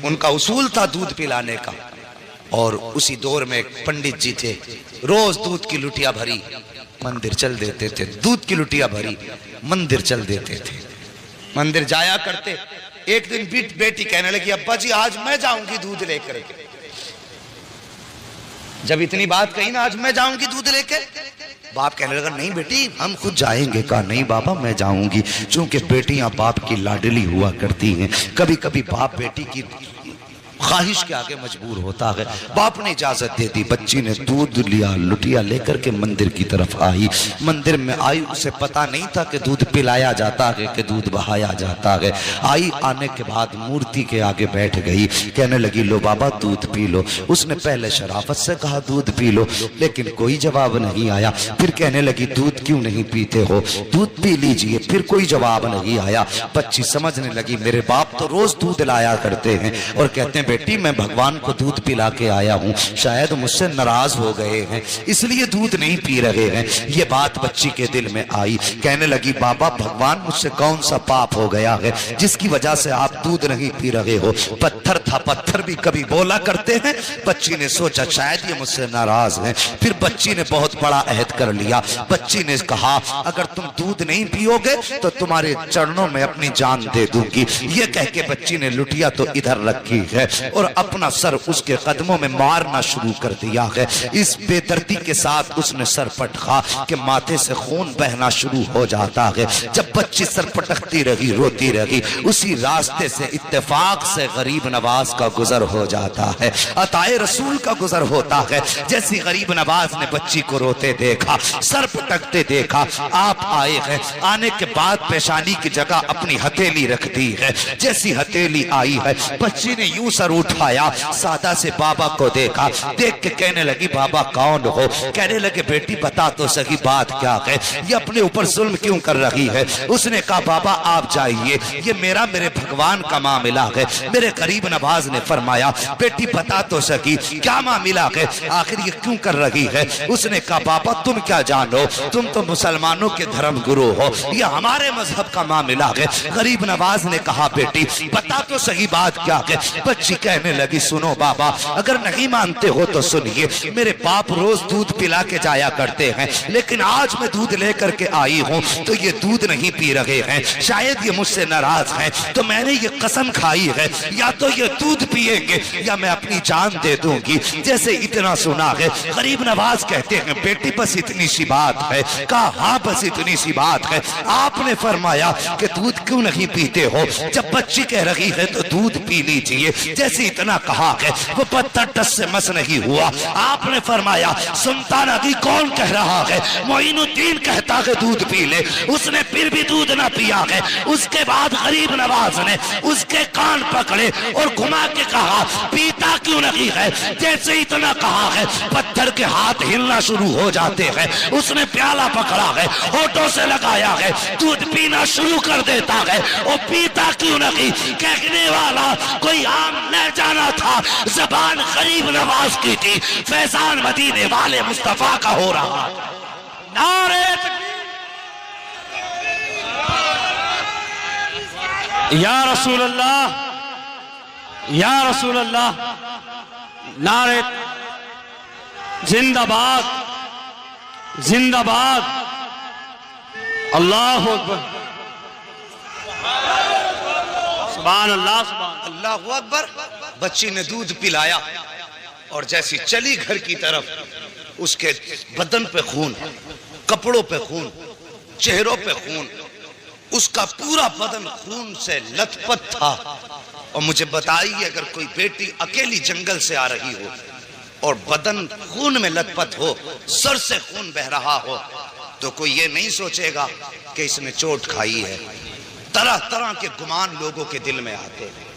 ان کا اصول تھا دودھ پلانے کا، اور اسی دور میں ایک پنڈت جی تھے، روز دودھ کی لٹیا بھری مندر چل دیتے تھے، دودھ کی لٹیا بھری مندر چل دیتے تھے، مندر جایا کرتے۔ ایک دن بیٹی کہنے لگی ابا جی آج میں جاؤں گی دودھ لے کر کے۔ جب اتنی بات کہی نا آج میں جاؤں گی دودھ لے کے، باپ کہنے لگا نہیں بیٹی ہم خود جائیں گے۔ کہا نہیں بابا میں جاؤں گی، چونکہ بیٹیاں باپ کی لاڈلی ہوا کرتی ہیں، کبھی کبھی باپ بیٹی کی خواہش کے آگے مجبور ہوتا ہے۔ باپ نے اجازت دے دی، بچی نے دودھ لیا، لٹیا لے کر کے مندر کی طرف آئی۔ مندر میں آئی، اسے پتا نہیں تھا کہ دودھ پلایا جاتا ہے کہ دودھ بہایا جاتا ہے۔ آئی، آنے کے بعد مورتی کے آگے بیٹھ گئی، کہنے لگی لو بابا دودھ پی لو۔ اس نے پہلے شرافت سے کہا دودھ پی لو، لیکن کوئی جواب نہیں آیا۔ پھر کہنے لگی دودھ کیوں نہیں پیتے ہو، دودھ پی لیجئے، پھر کوئی جواب نہیں آیا۔ بچی سمجھنے لگی میرے باپ تو روز دودھ لایا کرتے ہیں اور کہتے ہیں بیٹی میں بھگوان کو دودھ پلا کے آیا ہوں، شاید مجھ سے ناراض ہو گئے ہیں اس لیے دودھ نہیں پی رہے ہیں۔ یہ بات بچی کے دل میں آئی، کہنے لگی بابا بھگوان مجھ سے کون سا پاپ ہو گیا ہے جس کی وجہ سے آپ دودھ نہیں پی رہے ہو۔ پتھر تھا، پتھر بھی کبھی بولا کرتے ہیں۔ بچی نے سوچا شاید یہ مجھ سے ناراض ہیں، پھر بچی نے بہت بڑا عہد کر لیا۔ بچی نے کہا اگر تم دودھ نہیں پیو گے تو تمہارے چرنوں میں اپنی جان دے دوں گی۔ یہ کہہ کے بچی نے لٹیا تو ادھر رکھی ہے اور اپنا سر اس کے قدموں میں مارنا شروع کر دیا ہے۔ اس بے دردی کے ساتھ اس نے سر پٹکا کہ ماتھے سے خون بہنا شروع ہو جاتا ہے۔ جب بچی سر پٹکتی رہی، روتی رہی، اسی راستے سے اتفاق سے غریب نواز کا گزر ہو جاتا ہے، عطائے رسول کا گزر ہوتا ہے۔ جیسی غریب نواز نے بچی کو روتے دیکھا، سر پٹکتے دیکھا، آپ آئے ہیں۔ آنے کے بعد پیشانی کی جگہ اپنی ہتھیلی رکھ دی ہے۔ جیسی ہتھیلی آئی ہے، بچی نے یوں سر اٹھایا، سادہ سے بابا کو دیکھا، دیکھ کے کہنے لگی بابا کون ہو؟ کہنے لگے بیٹی بتا تو صحیح بات کیا ہے، یہ اپنے اوپر ظلم کیوں کر رہی ہے؟ اس نے کہا بابا آپ جائیے، یہ میرے بھگوان کا معاملہ ہے۔ میرے غریب نواز نے فرمایا بیٹی بتا تو صحیح کیا معاملہ ہے، آخر یہ کیوں کر رہی ہے؟ اس نے کہا بابا تم کیا جانو، تم تو مسلمانوں کے دھرم گرو ہو، یہ ہمارے مذہب کا معاملہ ہے۔ غریب نواز نے کہا بیٹی بتا تو صحیح بات کیا ہے؟ بچی کہنے لگی سنو بابا اگر نہیں مانتے ہو تو سنیے، میرے باپ روز دودھ پلا کے جایا کرتے ہیں، لیکن آج میں دودھ لے کر کے آئی ہوں تو یہ دودھ نہیں پی رہے ہیں، شاید یہ مجھ سے ناراض ہیں، تو میں نے یہ قسم کھائی ہے یا تو یہ دودھ پیئیں گے یا میں اپنی جان دے دوں گی۔ جیسے اتنا سنا ہے، غریب نواز کہتے ہیں بیٹی بس اتنی سی بات ہے؟ کہا ہاں بس اتنی سی بات ہے۔ آپ نے فرمایا کہ دودھ کیوں نہیں پیتے ہو؟ جب بچی کہہ رہی ہے تو دودھ پی لیجئے، جیسے اتنا کہا ہے وہ پتھر ٹس سے مس نہیں ہوا۔ آپ نے فرمایا سنتا نہیں کون کہہ رہا ہے؟ معین الدین کہتا ہے دودھ پی لے، اس نے پھر بھی دودھ نہ پیا ہے۔ اس کے بعد غریب نواز نے اس کے کان پکڑے اور گھما کے کہا پیتا کیوں نہیں ہے؟ جیسے اتنا کہا ہے پتھر کے ہاتھ ہلنا شروع ہو جاتے ہیں۔ اس نے پیالہ پکڑا ہے، ہونٹوں سے لگایا ہے، دودھ پینا شروع کر دیتا ہے۔ وہ پیتا کیوں نہیں؟ کہنے والا کوئی عام نہ جانا تھا، زبان غریب نواز کی تھی، فیضان مدینے والے مصطفیٰ کا ہو رہا۔ نعرہ یا رسول اللہ، یا رسول اللہ، نعرہ زندہ باد، زندہ باد، اللہ اکبر، سبحان اللہ، سبحان اللہ اکبر۔ بچی نے دودھ پلایا اور جیسی چلی گھر کی طرف، اس کے بدن پہ خون، کپڑوں پہ خون، چہروں پہ خون، اس کا پورا بدن خون سے لت پت تھا۔ اور مجھے بتائیے اگر کوئی بیٹی اکیلی جنگل سے آ رہی ہو اور بدن خون میں لت پت ہو، سر سے خون بہ رہا ہو، تو کوئی یہ نہیں سوچے گا کہ اس نے چوٹ کھائی ہے۔ طرح طرح کے گمان لوگوں کے دل میں آتے ہیں،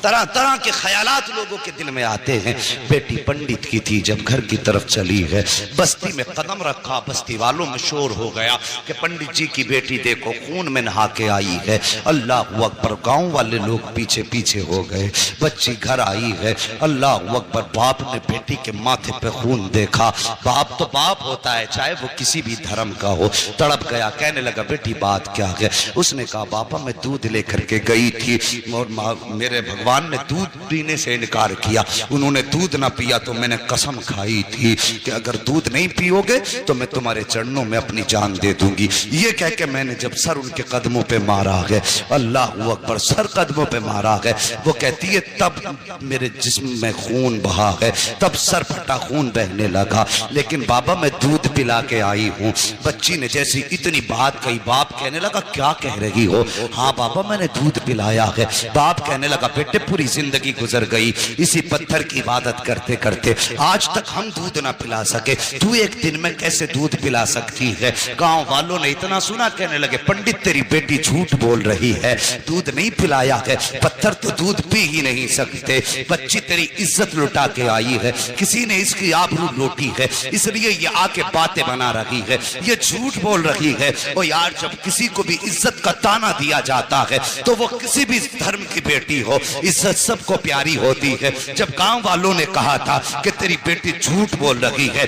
طرح طرح کے خیالات لوگوں کے دل میں آتے ہیں۔ بیٹی پنڈت کی تھی، جب گھر کی طرف چلی ہے، بستی میں قدم رکھا، بستی والوں میں شور ہو گیا کہ پنڈت جی کی بیٹی دیکھو خون میں نہا کے آئی ہے۔ اللہ اکبر، گاؤں والے لوگ پیچھے پیچھے ہو گئے۔ بچی گھر آئی ہے، اللہ اکبر، باپ نے بیٹی کے ماتھے پہ خون دیکھا۔ باپ تو باپ ہوتا ہے چاہے وہ کسی بھی دھرم کا ہو، تڑپ گیا، کہنے لگا بیٹی بات کیا ہے؟ اس نے کہا بابا میں دودھ لے کر کے گئی تھی اور میرے بھگوان پہلوان نے دودھ پینے سے انکار کیا، انہوں نے دودھ نہ پیا تو میں نے قسم کھائی تھی کہ اگر دودھ نہیں پیو گے تو میں تمہارے چرنوں میں اپنی جان دے دوں گی۔ یہ کہہ کہ میں نے جب سر ان کے قدموں پہ مارا گئے، اللہ اکبر، سر قدموں پہ مارا گئے، وہ کہتی ہے تب میرے جسم میں خون بہا ہے، تب سر پھٹا خون بہنے لگا، لیکن بابا میں دودھ پلا کے آئی ہوں۔ بچی نے جیسی اتنی بات کہی، باپ کہنے لگا کیا کہہ رہی ہو؟ ہاں بابا میں نے دودھ پلایا ہے۔ باپ کہنے لگا بیٹے پوری زندگی گزر گئی اسی پتھر کی عبادت کرتے کرتے، آج تک ہم دودھ نہ پلا سکے، تو ایک دن میں کیسے دودھ پلا سکتی ہے؟ گاؤں والوں نے اتنا سنا، کہنے لگے پنڈت تیری بیٹی جھوٹ بول رہی ہے، دودھ نہیں پلایا ہے، پتھر تو دودھ پی ہی نہیں سکتے، بچی تیری عزت لٹا کے آئی ہے، کسی نے اس کی آبرو لوٹی ہے، اس لیے یہ آ کے باتیں بنا رہی ہے، یہ جھوٹ بول رہی ہے۔ اور یار جب کسی کو بھی عزت کا تانا دیا جاتا ہے تو وہ کسی بھی دھرم کی بیٹی ہو، عزت سب کو پیاری ہوتی ہے۔ جب گاؤں والوں نے کہا تھا کہ تیری بیٹی جھوٹ بول رہی ہے،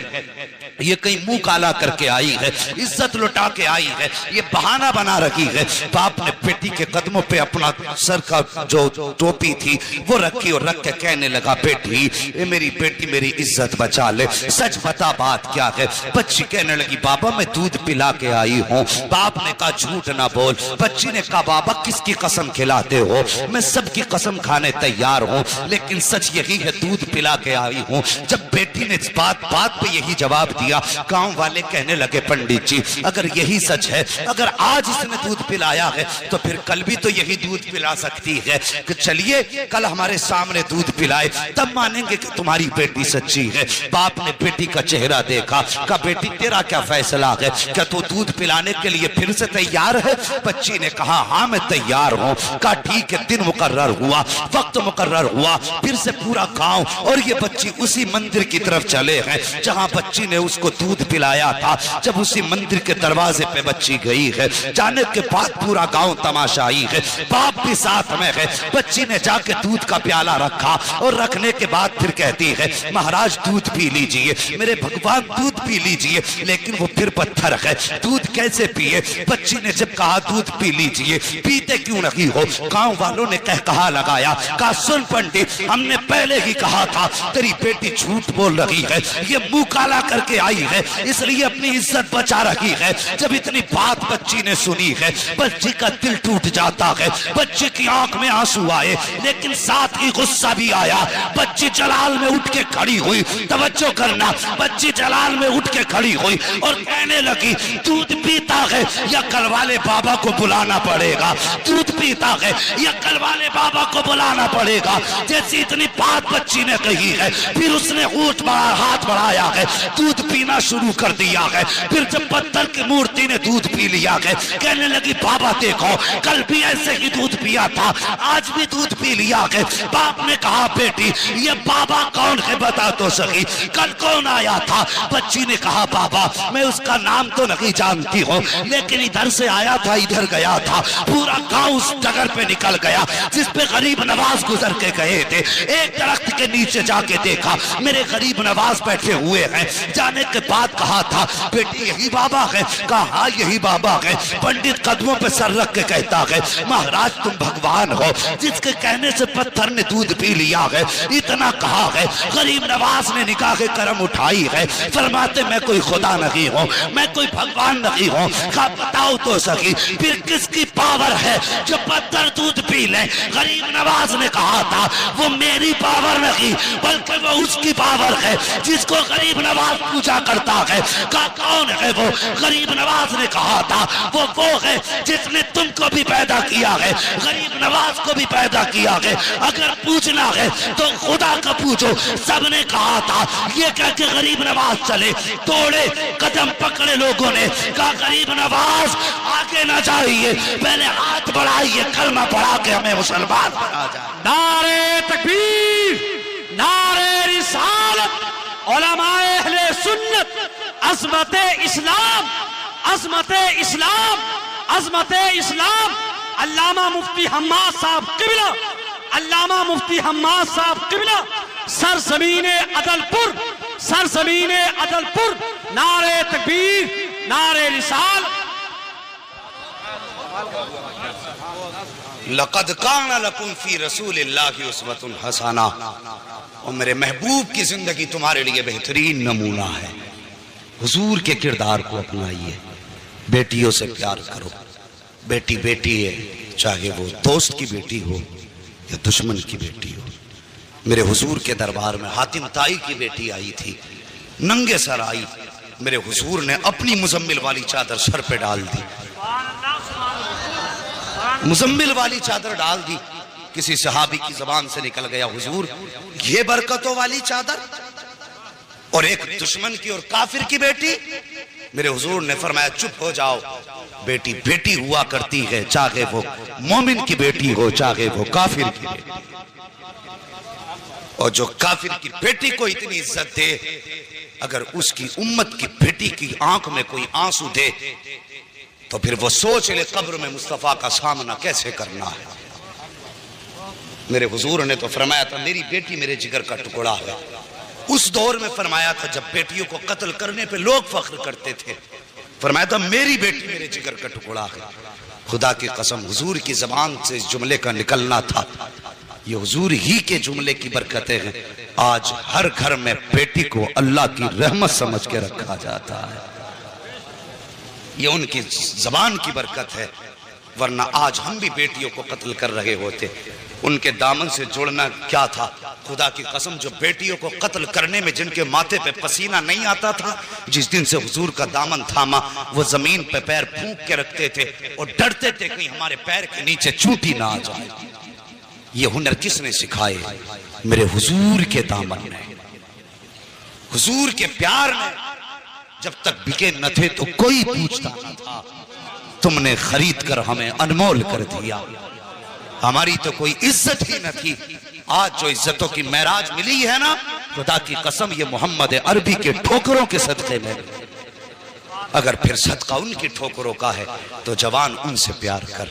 یہ کہیں منہ کالا کر کے آئی ہے، عزت لٹا کے آئی ہے، یہ بہانہ بنا رہی ہے، باپ نے بیٹی کے قدموں پہ اپنا سر کا جو ٹوپی تھی وہ رکھی اور رکھ کے کہنے لگا بیٹی اے میری بیٹی میری عزت بچا لے، سچ بتا بات کیا ہے؟ بچی کہنے لگی بابا میں دودھ پلا کے آئی ہوں۔ باپ نے کہا جھوٹ نہ بول۔ بچی نے کہا بابا کس کی قسم کھلاتے ہو؟ میں سب کی قسم کھانے تیار ہوں، لیکن سچ یہی ہے دودھ پلا کے آئی ہوں۔ جب بیٹی نے بات پہ یہی جواب دیا، گاؤں والے کہنے لگے پنڈت جی اگر یہی سچ ہے، اگر آج اس نے دودھ پلایا ہے تو پھر کل بھی تو یہی دودھ پلا سکتی ہے، کہ چلیے کل ہمارے سامنے دودھ پلائے تب مانیں گے کہ تمہاری بیٹی سچی ہے۔ باپ نے بیٹی کا چہرہ دیکھا، کہا بیٹی تیرا کیا فیصلہ ہے؟ کیا تو دودھ پلانے کے لیے پھر سے تیار ہے؟ بچی نے کہا ہاں میں تیار ہوں۔ کہا ٹھیک ہے، دن مقرر ہوا، وقت مقرر ہوا، پھر سے پورا گاؤں اور یہ بچی اسی مندر کی طرف چلے ہیں جہاں بچی نے اس کو دودھ پلایا تھا۔ جب اسی مندر کے دروازے پہ بچی گئی ہے، جانے کے بعد پورا گاؤں تماشائی ہے، باپ بھی ساتھ میں ہے۔ بچی نے جا کے دودھ کا پیالہ رکھا اور رکھنے کے بعد پھر کہتی ہے مہاراج دودھ پی لیجئے، میرے بھگوان دودھ پی لیجئے، لیکن وہ پھر پتھر ہے، دودھ کیسے پیے؟ بچی نے جب کہا دودھ پی لیجئے، پیتے کیوں نہیں ہو؟ گاؤں والوں نے کہا لگایا، کہا سن پنڈت ہم نے پہلے ہی کہا تھا تیری بیٹی جھوٹ بول رہی ہے، یہ منہ کالا کر کے آئی ہے اس لیے اپنی عزت بچا رہی ہے۔ جب اتنی بات بچی نے سنی ہے، بچی کا دل ٹوٹ جاتا ہے، بچی کی آنکھ میں آنسو آئے لیکن ساتھ ہی غصہ بھی آیا۔ بچی جلال میں اٹھ کے کھڑی ہوئی، توجہ کرنا، بچی جلال میں اٹھ کے کھڑی ہوئی اور کہنے لگی دودھ پیتا ہے یا کل والے بابا کو بلانا پڑے گا، دودھ پیتا ہے یا کل والے بابا کو بلانا پڑے گا۔ جیسی اتنی بات بچی نے کہی ہے پھر اس نے ہاتھ بڑھایا ہے، دودھ پینا شروع کر دیا ہے۔ پھر جب پتھر کی مورتی نے دودھ پی لیا ہے، کہنے لگی بابا دیکھو کل بھی ایسے ہی دودھ پیا تھا، آج بھی دودھ پی لیا ہے۔ باپ نے کہا بیٹی یہ بابا کون ہے بتا تو صحیح، کل کون آیا تھا؟ بچی نے کہا بابا میں اس کا نام تو نہیں جانتی ہوں، لیکن ادھر سے آیا تھا ادھر گیا تھا، پورا گاؤں اس ڈگر پہ نکل گیا جس پہ غریب نواز گزر کے گئے تھے۔ ایک درخت کے نیچے جا کے دیکھا میرے غریب نواز بیٹھے ہوئے ہیں۔ جانے کے بعد کہا تھا بیٹی یہی بابا ہے؟ کہا ہاں یہی بابا ہے۔ پنڈت قدموں پہ سر رکھ کے کہتا ہے مہاراج تم بھگوان ہو، جس کے کہنے سے پتھر نے دودھ پی لیا ہے، اتنا کہا ہے۔ غریب نواز نے نگاہ کرم اٹھائی ہے، فرماتے میں کوئی خدا نہیں ہوں، میں کوئی بھگوان نہیں ہوں۔ کہا بتاؤ تو سکی پھر کس کی پاور ہے جو پتھر دودھ پی لے؟ غریب نواز نے کہا تھا وہ میری پاور نہیں بلکہ وہ اس کی پاور ہے جس کو غریب نواز پوجا کرتا ہے۔ کہا کون ہے وہ؟ غریب نواز نے کہا تھا وہ ہے جس نے تم کو بھی پیدا کیا ہے، غریب نواز کو بھی پیدا کیا ہے، اگر پوچھنا ہے تو خدا کا پوچھو۔ سب نے کہا تھا، یہ کہہ کے غریب نواز چلے، توڑے قدم پکڑے لوگوں نے، کہا غریب نواز آگے نہ جائیے، پہلے ہاتھ بڑھائیے، کلمہ پڑھا کے ہمیں مسلمان بنا جائے۔ نعرہ تکبیر، نعرہ رسالت، علماء اہل سنت، عظمت اسلام، عظمت اسلام، عظمت اسلام۔ علامہ مفتی حماد صاحب قبلہ، علامہ مفتی حماد صاحب قبلہ، سرزمین عدل پور، سرزمین عدل پور، نعرہ تکبیر، نعرہ رسالت۔ لقد کان لکم فی رسول اللہ اسوۃ حسنہ، اور میرے محبوب کی زندگی تمہارے لیے بہترین نمونہ ہے۔ حضور کے کردار کو اپنائیے، بیٹیوں سے پیار کرو، بیٹی بیٹی ہے، چاہے وہ دوست کی بیٹی ہو یا دشمن کی بیٹی ہو۔ میرے حضور کے دربار میں حاتم طائی کی بیٹی آئی تھی، ننگے سر آئی، میرے حضور نے اپنی مزمل والی چادر سر پہ ڈال دی، مزمل والی چادر ڈال دی۔ کسی صحابی کی زبان سے نکل گیا، حضور یہ برکتوں والی چادر، اور ایک دشمن کی اور کافر کی بیٹی؟ میرے حضور نے فرمایا چپ ہو جاؤ، بیٹی بیٹی ہوا کرتی ہے، چاہے وہ مومن کی بیٹی ہو چاہے وہ کافر کی بیٹی، اور جو کافر کی بیٹی کو اتنی عزت دے، اگر اس کی امت کی بیٹی کی آنکھ میں کوئی آنسو دے تو پھر وہ سوچ لے قبر میں مصطفیٰ کا سامنا کیسے کرنا ہے۔ میرے حضور نے تو فرمایا تھا میری بیٹی میرے جگر کا ٹکڑا ہے، اس دور میں فرمایا تھا جب بیٹیوں کو قتل کرنے پہ لوگ فخر کرتے تھے، فرمایا تھا میری بیٹی میرے جگر کا ٹکڑا ہے۔ خدا کی قسم حضور کی زبان سے اس جملے کا نکلنا تھا، یہ حضور ہی کے جملے کی برکتیں ہیں۔ آج ہر گھر میں بیٹی کو اللہ کی رحمت سمجھ کے رکھا جاتا ہے، یہ ان کی زبان کی برکت ہے، ورنہ آج ہم بھی بیٹیوں کو قتل کر رہے ہوتے۔ ان کے دامن سے جوڑنا کیا تھا؟ خدا کی قسم جو بیٹیوں کو قتل کرنے میں جن کے ماتھے پہ پسینہ نہیں آتا تھا، جس دن سے حضور کا دامن تھاما وہ زمین پہ پیر پھونک کے رکھتے تھے اور ڈرتے تھے کہیں ہمارے پیر کے نیچے چونٹی نہ آ جائے۔ یہ ہنر کس نے سکھائے؟ میرے حضور کے دامن نے، حضور کے پیار نے۔ جب تک بکے نہ تھے تو کوئی پوچھتا نہ تھا، تم نے خرید کر ہمیں انمول کر دیا، ہماری تو کوئی عزت ہی نہ تھی۔ آج جو عزتوں کی معراج ملی ہے نا، خدا کی قسم یہ محمد عربی کے ٹھوکروں کے صدقے میں۔ اگر پھر صدقہ ان کی ٹھوکروں کا ہے تو جوان ان سے پیار کر،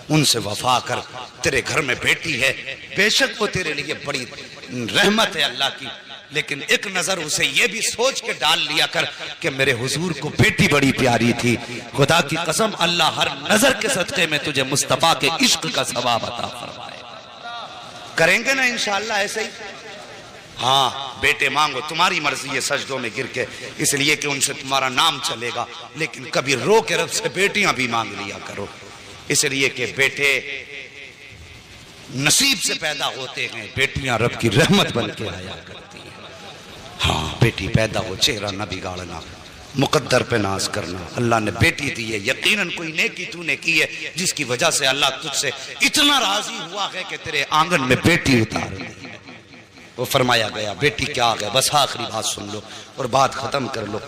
ان سے وفا کر۔ تیرے گھر میں بیٹی ہے، بے شک وہ تیرے لیے بڑی رحمت ہے اللہ کی، لیکن ایک نظر اسے یہ بھی سوچ کے ڈال لیا کر کہ میرے حضور کو بیٹی بڑی پیاری تھی۔ خدا کی قسم اللہ ہر نظر کے صدقے میں تجھے مصطفیٰ کے عشق کا ثواب عطا فرمائے۔ کریں گے نا انشاءاللہ ایسے ہی؟ ہاں بیٹے مانگو، تمہاری مرضی ہے سجدوں میں گر کے، اس لیے کہ ان سے تمہارا نام چلے گا، لیکن کبھی رو کے رب سے بیٹیاں بھی مانگ لیا کرو، اس لیے کہ بیٹے نصیب سے پیدا ہوتے ہیں، بیٹیاں رب کی رحمت بن کے آیا کرتی ہیں۔ ہاں بیٹی پیدا ہو، چہرہ نہ بگاڑنا، مقدر پہ ناز کرنا۔ اللہ نے بیٹی دی ہے، یقیناً کوئی نیکی تو نے کی ہے جس کی وجہ سے اللہ تجھ سے اتنا راضی ہوا ہے کہ تیرے آنگن میں بیٹی اتار دی۔ وہ فرمایا گیا بیٹی کیا ہے، بس آخری بات سن لو اور بات ختم کر لو۔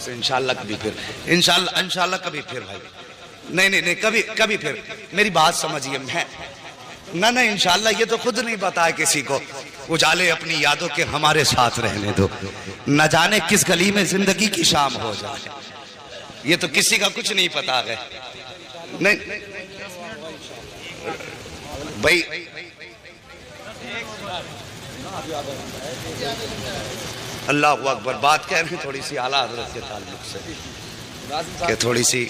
انشاءاللہ کبھی پھر، انشاءاللہ کبھی پھر بھائی، نہیں کبھی پھر میری بات سمجھیے۔ میں نہ انشاءاللہ یہ تو خود نہیں بتایا کسی کو، اجالے اپنی یادوں کے ہمارے ساتھ رہنے دو، نہ جانے کس گلی میں زندگی کی شام ہو جائے، یہ تو کسی کا کچھ نہیں پتا ہے۔ نہیں بھائی اللہ اکبر، بات کہہ رہے ہیں تھوڑی سی اعلیٰ حضرت کے تعلق سے کہ تھوڑی سی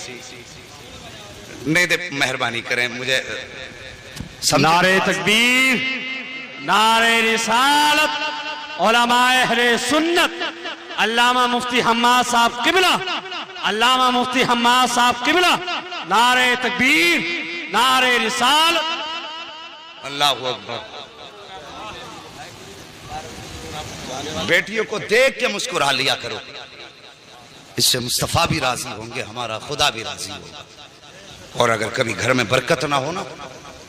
نہیں دے، مہربانی کریں مجھے نعرہ تکبیر، نعرہ رسالت، علماء اہل سنت، علامہ مفتی حماد صاحب قبلہ، علامہ مفتی حماد صاحب قبلہ، نعرہ تکبیر، نعرہ رسالت۔ اللہ اکبر۔ بیٹیوں کو دیکھ کے مسکرا لیا کرو، اس سے مصطفیٰ بھی راضی ہوں گے، ہمارا خدا بھی راضی ہوگا۔ اور اگر کبھی گھر میں برکت نہ ہو نا،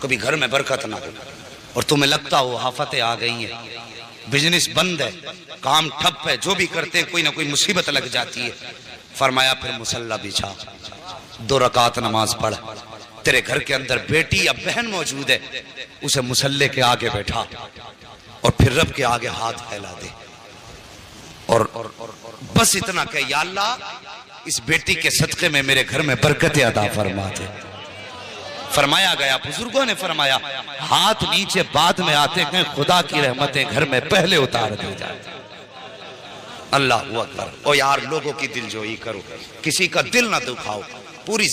کبھی گھر میں برکت نہ ہو اور تمہیں لگتا ہو آفتیں آ گئی ہیں، بزنس بند ہے، کام ٹھپ ہے، جو بھی کرتے کوئی نہ کوئی مصیبت لگ جاتی ہے، فرمایا پھر مصلی بچھا، 2 رکعت نماز پڑھ، تیرے گھر کے اندر بیٹی یا بہن موجود ہے، اسے مصلی کے آگے بیٹھا اور پھر رب کے آگے ہاتھ پھیلا دے اور بس اتنا کہ یا اللہ اس بیٹی کے صدقے میں میرے گھر میں برکت عطا فرما دے۔ فرمایا گیا، بزرگوں نے فرمایا ہاتھ نیچے بعد میں آتے ہیں، خدا کی رحمتیں گھر میں پہلے اتار دی جائے۔ اللہ اکبر۔ او یار لوگوں کی دل جوئی کرو، کسی کا دل نہ دکھاؤ، پوری